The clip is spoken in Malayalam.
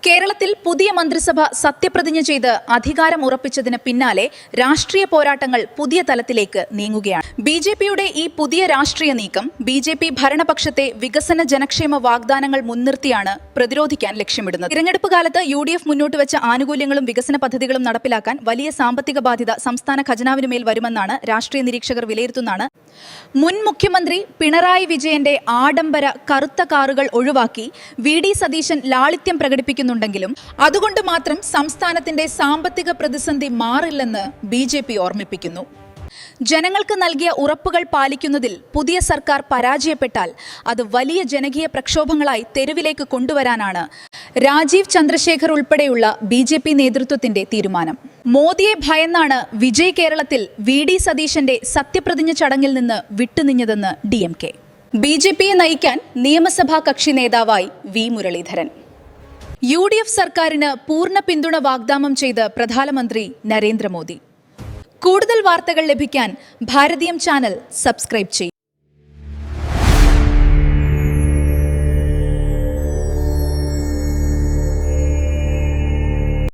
കേരളത്തിൽ പുതിയ മന്ത്രിസഭ സത്യപ്രതിജ്ഞ ചെയ്ത് അധികാരം ഉറപ്പിച്ചതിന് പിന്നാലെ രാഷ്ട്രീയ പോരാട്ടങ്ങൾ പുതിയ തലത്തിലേക്ക് നീങ്ങുകയാണ്. ബിജെപിയുടെ ഈ പുതിയ രാഷ്ട്രീയ നീക്കം ബിജെപി ഭരണപക്ഷത്തെ വികസന ജനക്ഷേമ വാഗ്ദാനങ്ങൾ മുൻനിർത്തിയാണ് പ്രതിരോധിക്കാൻ ലക്ഷ്യമിടുന്നത്. തിരഞ്ഞെടുപ്പ് കാലത്ത് UDF മുന്നോട്ട് വെച്ച ആനുകൂല്യങ്ങളും വികസന പദ്ധതികളും നടപ്പിലാക്കാൻ വലിയ സാമ്പത്തിക ബാധ്യത സംസ്ഥാന ഖജനാവിനുമേൽ വരുമെന്നാണ് രാഷ്ട്രീയ നിരീക്ഷകർ വിലയിരുത്തുന്നതാണ്. മുൻ മുഖ്യമന്ത്രി പിണറായി വിജയന്റെ ആഡംബര കറുത്ത കാറുകൾ ഒഴിവാക്കി VD സതീശൻ ലാളിത്യം പ്രകടിപ്പിക്കുന്നുണ്ടെങ്കിലും അതുകൊണ്ട് മാത്രം സംസ്ഥാനത്തിന്റെ സാമ്പത്തിക പ്രതിസന്ധി മാറില്ലെന്ന് BJP ഓർമ്മിപ്പിക്കുന്നു. ജനങ്ങൾക്ക് നൽകിയ ഉറപ്പുകൾ പാലിക്കുന്നതിൽ പുതിയ സർക്കാർ പരാജയപ്പെട്ടാൽ അത് വലിയ ജനകീയ പ്രക്ഷോഭങ്ങളായി തെരുവിലേക്ക് കൊണ്ടുവരാനാണ് രാജീവ് ചന്ദ്രശേഖർ ഉൾപ്പെടെയുള്ള BJP നേതൃത്വത്തിന്റെ തീരുമാനം. മോദിയെ ഭയന്നാണ് വിജയ് കേരളത്തിൽ VD സതീശന്റെ സത്യപ്രതിജ്ഞ ചടങ്ങിൽ നിന്ന് വിട്ടുനിഞ്ഞതെന്ന് DMK. BJPയെ നയിക്കാൻ നിയമസഭാ കക്ഷി നേതാവായി V മുരളീധരൻ. UDF സർക്കാരിന് പൂർണ്ണ പിന്തുണ വാഗ്ദാനം ചെയ്ത് പ്രധാനമന്ത്രി നരേന്ദ്രമോദി. കൂടുതൽ വാർത്തകൾ ലഭിക്കാൻ ഭാരതീയം ചാനൽ സബ്സ്ക്രൈബ് ചെയ്യും.